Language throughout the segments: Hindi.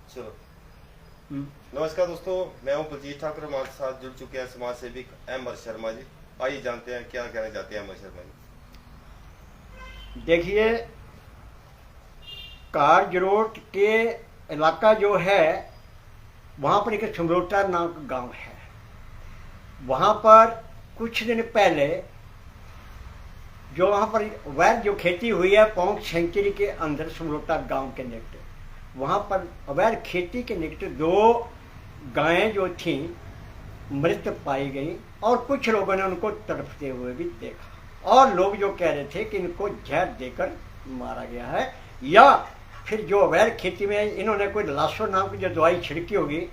चलो। नमस्कार दोस्तों, मैं हूं बलजीत ठाकुर। हमारे साथ जुड़ चुके हैं समाज सेविक अहमद शर्मा जी। आइए जानते हैं क्या कहना चाहते हैं अहमद शर्मा जी। देखिए, कार जरोट के इलाका जो है वहाँ पर एक समरोटा नाम का गांव है। वहाँ पर कुछ दिन पहले जो वहाँ पर अवैध जो खेती हुई है पौंग सेंचुरी के अंदर समरोटा गांव के निकट, वहाँ पर अवैध खेती के निकट 2 गायें जो थीं मृत पाई गई और कुछ लोगों ने उनको तड़पते हुए भी देखा और लोग जो कह रहे थे कि इनको जहर देकर मारा गया है या फिर जो अवैध खेती में इन्होंने कोई लाशो नाम की जो दवाई छिड़की होगी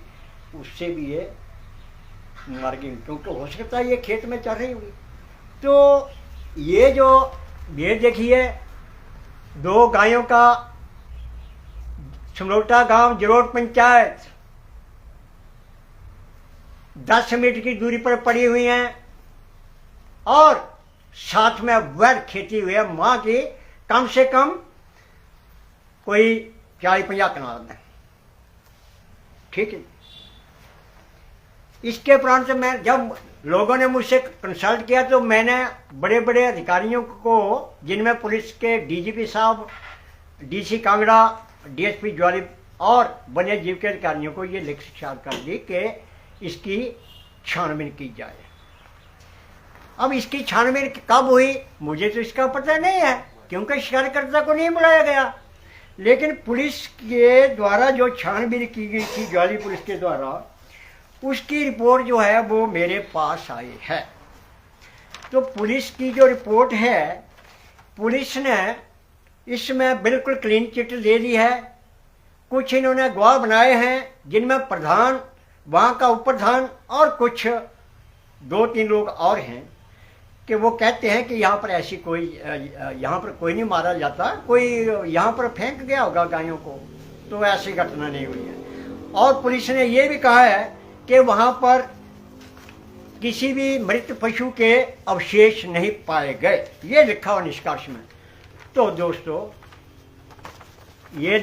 उससे भी ये मर गई, क्योंकि हो सकता है ये खेत में चल रही होगी। तो ये देखिए 2 गायों का समरोटा गांव जरोट पंचायत 10 मीटर की दूरी पर पड़ी हुई हैं और साथ में अवैध खेती हुई है मां की कम से कम कोई 40-50 कनाल में। ठीक है, इसके उपरांत मैं जब लोगों ने मुझसे कंसल्ट किया तो मैंने बड़े बड़े अधिकारियों को, जिनमें पुलिस के डीजीपी साहब, डीसी कांगड़ा, डीएसपी ज्वाली और वन्य जीव के अधिकारियों को ये लिख शिक्षा कर दी कि इसकी छानबीन की जाए। अब इसकी छानबीन कब हुई मुझे तो इसका पता नहीं है, क्योंकि शिकायतकर्ता को नहीं बुलाया गया। लेकिन पुलिस के द्वारा जो छानबीन की गई थी ज्वाली पुलिस के द्वारा, उसकी रिपोर्ट जो है वो मेरे पास आई है। तो पुलिस की जो रिपोर्ट है, पुलिस ने इसमें बिल्कुल क्लीन चिट ले ली है। कुछ इन्होंने गवाह बनाए हैं जिनमें प्रधान, वहाँ का उप प्रधान और कुछ 2-3 लोग और हैं कि वो कहते हैं कि यहाँ पर ऐसी कोई, यहाँ पर कोई नहीं मारा जाता, कोई यहाँ पर फेंक गया होगा गायों को, तो ऐसी घटना नहीं हुई है। और पुलिस ने ये भी कहा है कि वहाँ पर किसी भी मृत पशु के अवशेष नहीं पाए गए, ये लिखा हुआ निष्कर्ष में। तो दोस्तों ये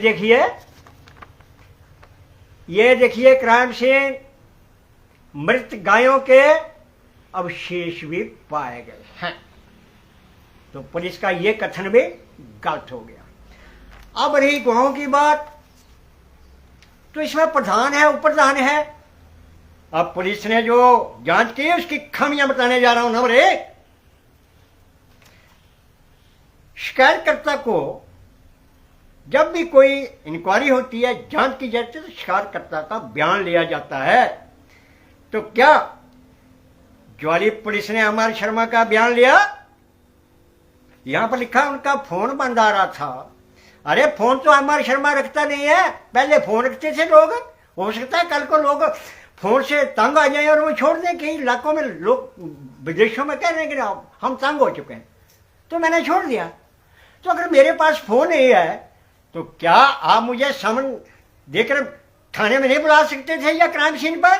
देखिए क्राइम सीन, मृत गायों के अवशेष भी पाए गए हैं। तो पुलिस का ये कथन भी गलत हो गया। अब रही गवाहों की बात, तो इसमें प्रधान है, उप प्रधान है। अब पुलिस ने जो जांच की उसकी खामियां बताने जा रहा हूं। नंबर 1, शिकायतकर्ता को जब भी कोई इंक्वायरी होती है, जांच की जाती है, तो शिकायतकर्ता का बयान लिया जाता है। तो क्या ज्वाली पुलिस ने अमर शर्मा का बयान लिया? यहां पर लिखा उनका फोन बंद आ रहा था। अरे फोन तो अमर शर्मा रखता नहीं है, पहले फोन रखते थे लोग। हो सकता है कल को लोग फोन से तंग आ जाए और वो छोड़ दें। कई इलाकों में लोग विदेशों में कह रहे हैं कि हम तंग हो चुके हैं, तो मैंने छोड़ दिया। तो अगर मेरे पास फोन नहीं है तो क्या आप मुझे समन देकर थाने में नहीं बुला सकते थे या क्राइम सीन पर?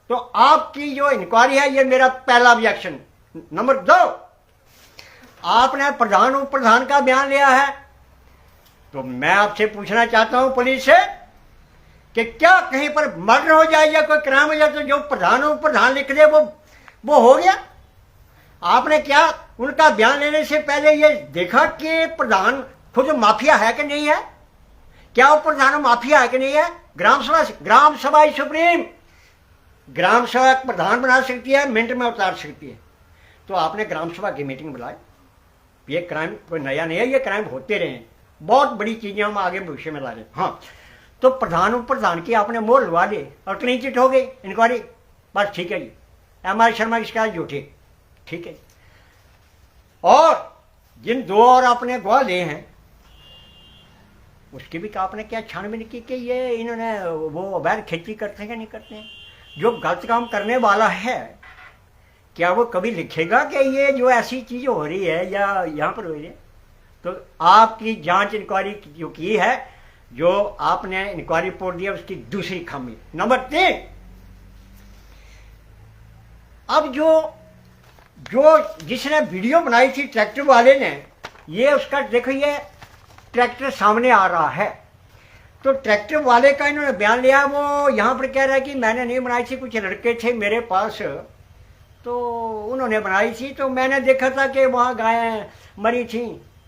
तो आपकी जो इंक्वायरी है, ये मेरा पहला ऑब्जेक्शन। नंबर 2, आपने प्रधान उप प्रधान का बयान लिया है, तो मैं आपसे पूछना चाहता हूं पुलिस से कि क्या कहीं पर मर्डर हो जाए या कोई क्राइम हो जाए तो जो प्रधान उप प्रधान लिख दे वो हो गया? आपने क्या उनका बयान लेने से पहले ये देखा कि प्रधान खुद माफिया है कि नहीं है? क्या उप प्रधान माफिया है कि नहीं है? ग्राम सभा ही सुप्रीम, ग्राम सभा प्रधान बना सकती है, मिनट में उतार सकती है। तो आपने ग्राम सभा की मीटिंग बुलाई। ये क्राइम कोई नया नहीं है, ये क्राइम होते रहे हैं, बहुत बड़ी चीजें हम आगे भविष्य में ला रहे हैं। हाँ, तो प्रधान उप प्रधान की आपने मोहर लगा ली और क्लीन चिट हो गई इंक्वायरी, बस ठीक है जी। एमआर शर्मा की शिकायत झूठी, ठीक है। और जिन 2 और आपने गवाह लिए हैं उसकी भी आपने क्या छानबीन की कि ये इन्होंने वो अवैध खेती करते हैं कि नहीं करते हैं? जो गलत काम करने वाला है क्या वो कभी लिखेगा कि ये जो ऐसी चीज हो रही है या यहाँ पर हो रही है? तो आपकी जांच इंक्वायरी जो की है, जो आपने इंक्वायरी रिपोर्ट दिया, उसकी दूसरी खामी। नंबर 3, अब जो जिसने वीडियो बनाई थी ट्रैक्टर वाले ने, ये उसका देखो, ये ट्रैक्टर सामने आ रहा है। तो ट्रैक्टर वाले का इन्होंने बयान लिया। वो यहाँ पर कह रहा है कि मैंने नहीं बनाई थी, कुछ लड़के थे मेरे पास तो उन्होंने बनाई थी, तो मैंने देखा था कि वहाँ गायें मरी थी,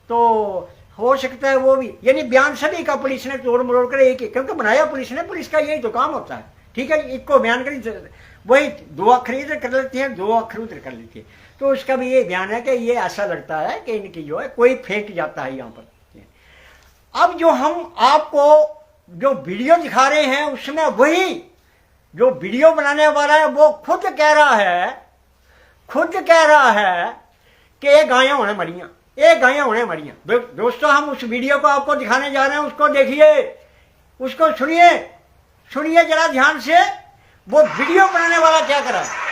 तो हो सकता है वो भी। यानी बयान सभी का पुलिस ने तोड़ मरोड़ कर एक ही, क्योंकि बनाया पुलिस ने, पुलिस का यही तो काम होता है। ठीक है, इसको बयान कर वही 2 अक्षर इधर कर लेती हैं, 2 अक्षर उधर कर लेती है। तो उसका भी ये बयान है कि ये ऐसा लगता है कि इनकी जो है कोई फेंक जाता है यहाँ पर। अब जो हम आपको जो वीडियो दिखा रहे हैं उसमें वही जो वीडियो बनाने वाला है वो खुद कह रहा है कि ये गायें होने मरियां, ये गायें होने मरियां। दोस्तों हम उस वीडियो को आपको दिखाने जा रहे हैं, उसको देखिए, उसको सुनिए जरा ध्यान से, वो वीडियो बनाने वाला क्या कर रहा है।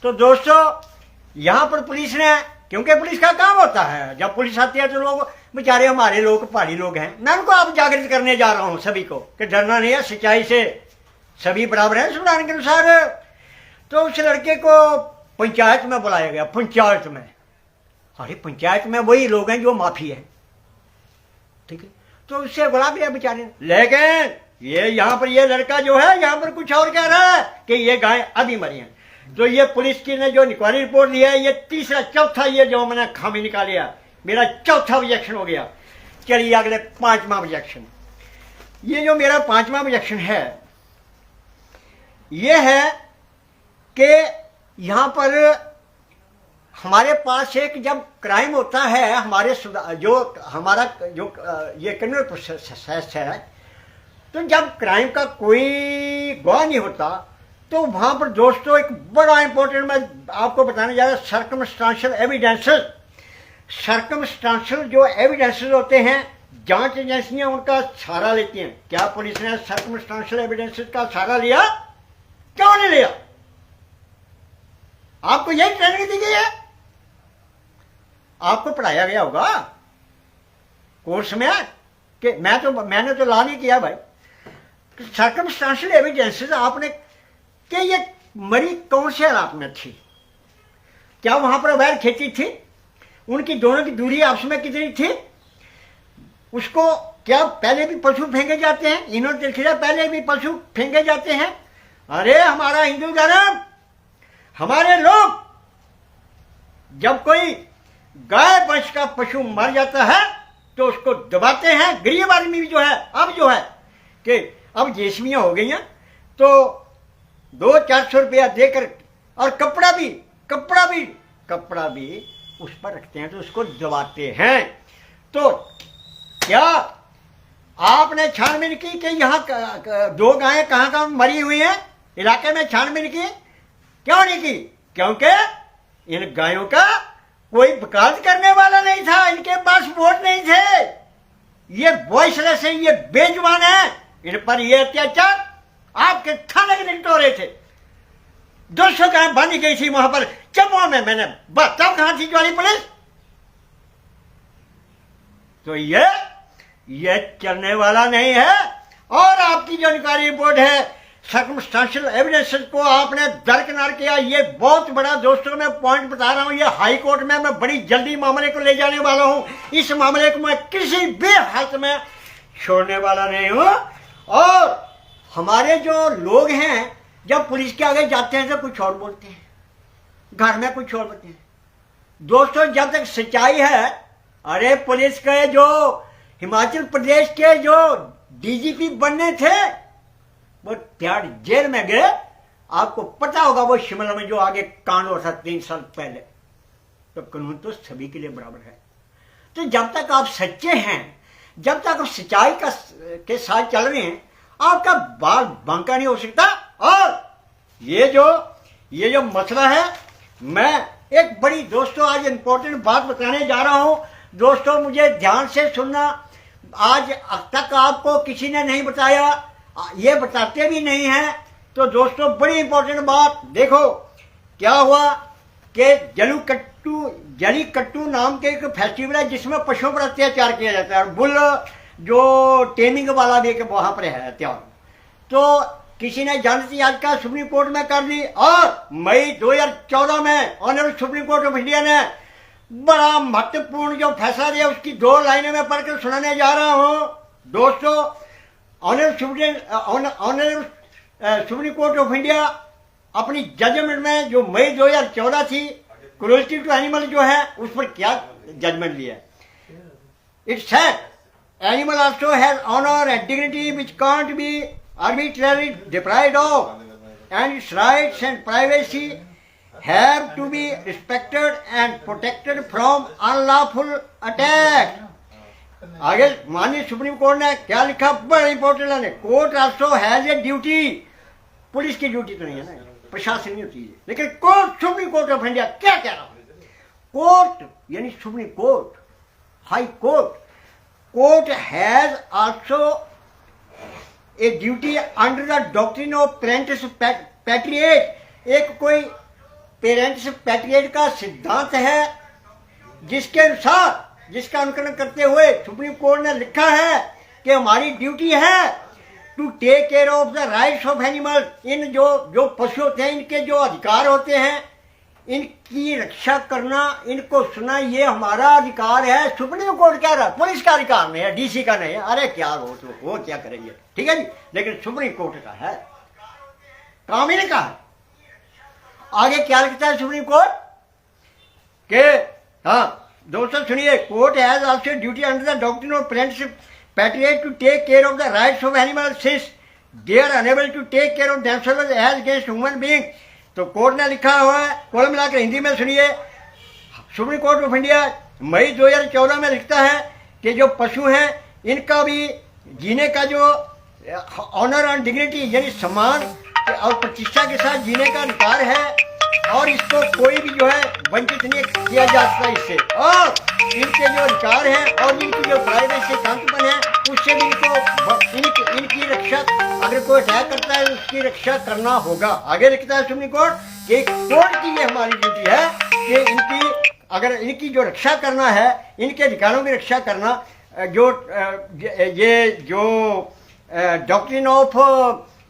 तो दोस्तों यहां पर पुलिस ने, क्योंकि पुलिस का काम होता है, जब पुलिस आती है तो लोग बेचारे हमारे लोग पहाड़ी लोग हैं, मैं उनको आप जागृत करने जा रहा हूं सभी को कि डरना नहीं है, सच्चाई से सभी बराबर हैं संविधान के अनुसार। तो उस लड़के को पंचायत में बुलाया गया, पंचायत में। अरे पंचायत में वही लोग हैं जो माफी है, ठीक है, तो उससे बुला दिया बेचारे। लेकिन ये यहाँ पर ये लड़का जो है यहाँ पर कुछ और कह रहा है कि ये गाय अभी मरी है। तो ये पुलिस की ने जो इंक्वायरी रिपोर्ट लिया है, ये तीसरा चौथा ये जो मैंने खामी निकालिया, मेरा चौथा ऑब्जेक्शन हो गया। चलिए अगले 5वां ऑब्जेक्शन। ये जो मेरा 5वां ऑब्जेक्शन है ये है कि यहां पर हमारे पास एक जब क्राइम होता है, हमारे जो हमारा जो ये क्रिमिनल प्रोसेस है, तो जब क्राइम का कोई गवाह नहीं होता तो वहां पर दोस्तों एक बड़ा इंपॉर्टेंट मैं आपको बताने जा रहा हूं, सर्कमस्टांशियल एविडेंसेस। सर्कमस्टांशियल जो एविडेंसेस होते हैं, जांच एजेंसियां उनका सहारा लेती हैं। क्या पुलिस ने सर्कमस्टांशियल एविडेंसेस का सहारा लिया? क्यों नहीं लिया? आपको यही ट्रेनिंग दी गई है, आपको पढ़ाया गया होगा कोर्स में कि मैंने तो ला नहीं किया भाई। सर्कमस्टांशियल एविडेंसेस आपने कि ये मरी कौन से हालात में थी, क्या वहां पर अवैध खेती थी, उनकी दोनों की दूरी आपस में कितनी थी, उसको क्या पहले भी पशु फेंके जाते हैं, इन्होंने देखा पहले भी पशु फेंके जाते हैं। अरे हमारा हिंदू धर्म, हमारे लोग जब कोई गाय वंश का पशु मर जाता है तो उसको दबाते हैं। गरीब आदमी भी जो है अब जो है कि अब जेसीबियां हो गई हैं तो 200-400 रुपया देकर, और कपड़ा भी उस पर रखते हैं तो उसको दबाते हैं। तो क्या आपने छानबीन की कि यहाँ 2 गायें कहाँ मरी हुई हैं इलाके में? छानबीन की क्यों नहीं की? क्योंकि इन गायों का कोई वकालत करने वाला नहीं था, इनके पास वोट नहीं थे, ये वॉइसलेस है, ये बेजुबान है, इन पर ये अत्याचार आपके थाने के निकट हो रहे थे। 200 गाय बांधी गई थी वहां पर जम्मू में, मैंने बस तब कहां थी वाली पुलिस? तो ये चलने वाला नहीं है। और आपकी जो इंक्वायरी रिपोर्ट है, सर्कमस्टांशियल एविडेंसेस को आपने दरकिनार किया, ये बहुत बड़ा दोस्तों मैं पॉइंट बता रहा हूं। ये हाई कोर्ट में मैं बड़ी जल्दी मामले को ले जाने वाला हूं। इस मामले को मैं किसी भी हालत में छोड़ने वाला नहीं हूं। और हमारे जो लोग हैं जब पुलिस के आगे जाते हैं तो कुछ और बोलते हैं, घर में कुछ और बोलते हैं। दोस्तों जब तक सच्चाई है, अरे पुलिस के जो हिमाचल प्रदेश के जो डीजीपी बनने थे वो त्याड़ जेल में गए। आपको पता होगा वो शिमला में जो आगे कांड हुआ था 3 साल पहले। तो कानून तो सभी के लिए बराबर है। तो जब तक आप सच्चे हैं, जब तक आप सच्चाई के साथ चल रहे हैं, आपका बाल बांका नहीं हो सकता। और ये जो मसला है, मैं एक बड़ी दोस्तों आज इंपॉर्टेंट बात बताने जा रहा हूं। दोस्तों मुझे ध्यान से सुनना, आज तक आपको किसी ने नहीं बताया, ये बताते भी नहीं है। तो दोस्तों बड़ी इंपॉर्टेंट बात देखो, क्या हुआ कि जलीकट्टू नाम के एक फेस्टिवल है जिसमें पशुओं पर अत्याचार किया जाता है, और बुल जो टेमिंग वाला भी वहां पर है त्योहार। तो किसी ने जानती याचिका सुप्रीम कोर्ट में कर दी, और मई 2014 में honourable supreme court of India ने बड़ा महत्वपूर्ण जो फैसला दिया, उसकी 2 लाइनें में पढ़कर सुनाने जा रहा हूं। दोस्तों, honourable supreme court of India अपनी जजमेंट में जो मई 2014 थी, क्रूअल्टी टू एनिमल जो है, उस पर क्या जजमेंट लिया। It said animal also has honour and dignity which can't be arbitrarily deprived of, and its rights and privacy have to be respected and protected from unlawful attack. आगे माननीय सुप्रीम कोर्ट ने क्या लिखा, बड़ा इंपॉर्टेंट है। Court also has a duty, police की ड्यूटी तो नहीं है ना, प्रशासनिक चीज है, लेकिन court, supreme court of India क्या कह रहा है, कोर्ट यानी supreme court, high court, court has also a duty under the doctrine of parents patriot. एक कोई पेरेंट्स पैट्रिएट का सिद्धांत है जिसके अनुसार, जिसका अनुकरण करते हुए सुप्रीम कोर्ट ने लिखा है कि हमारी ड्यूटी है to take care of the rights of animal. इन जो पशु होते हैं, इनके जो अधिकार होते हैं, इनकी रक्षा करना, इनको सुना, ये हमारा अधिकार है। सुप्रीम कोर्ट कह रहा है पुलिस का अधिकार नहीं है, डीसी का नहीं है। अरे क्या वो क्या करेंगे, ठीक है जी, लेकिन सुप्रीम कोर्ट का है, कानून का है। आगे क्या लिखता है सुप्रीम कोर्ट के, हाँ दोस्तों सुनिए, court has also duty under the doctrine of parents patriot to take care of the rights of animal since they are unable to take care of themselves as against human being. तो कोर्ट ने लिखा हुआ है, कुल मिलाकर हिंदी में सुनिए, सुप्रीम कोर्ट ऑफ इंडिया मई 2014 में लिखता है कि जो पशु हैं, इनका भी जीने का जो ऑनर एंड डिग्निटी यानी सम्मान और प्रतिष्ठा के साथ जीने का अधिकार है, और इसको कोई भी जो है वंचित नहीं किया जा सकता इससे। और इनके जो अधिकार हैं और इनकी जो प्राइवेसी शांतिपन है, उससे भी इनकी रक्षा, अगर कोई अटैक करता है उसकी रक्षा करना होगा। आगे लिखता है सुप्रीम कोर्ट कि कोर्ट की ये हमारी ड्यूटी है कि इनकी जो रक्षा करना है, इनके अधिकारों की रक्षा करना, जो डॉक्ट्रिन ऑफ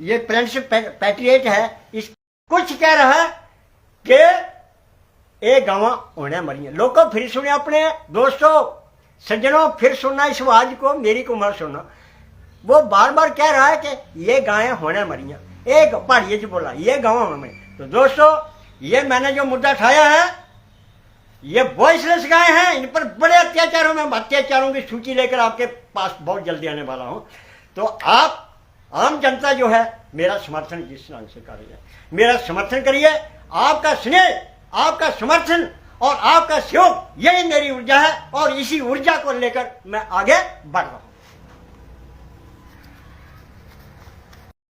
ये पेरेंट्स पैट्रिएट है, इस कुछ कह रहा है कि ये गाँव होने मरी है। लोगों फिर सुने, अपने दोस्तों सज्जनों फिर सुनना इस आवाज को, मेरी को मत सुनना। वो बार बार कह रहा है कि ये गायें होने मरी हैं, एक पहाड़िए से बोला ये गाँव में। तो दोस्तों ये मैंने जो मुद्दा उठाया है, ये वॉइसलेस गाय हैं, इन पर बड़े अत्याचारों में, अत्याचारों की सूची लेकर आपके पास बहुत जल्दी आने वाला हूं। तो आप आम जनता जो है मेरा समर्थन जिस नाम से करिए, मेरा समर्थन करिए। आपका स्नेह, आपका समर्थन और आपका सहयोग, यही मेरी ऊर्जा है, और इसी ऊर्जा को लेकर मैं आगे बढ़ रहा हूं।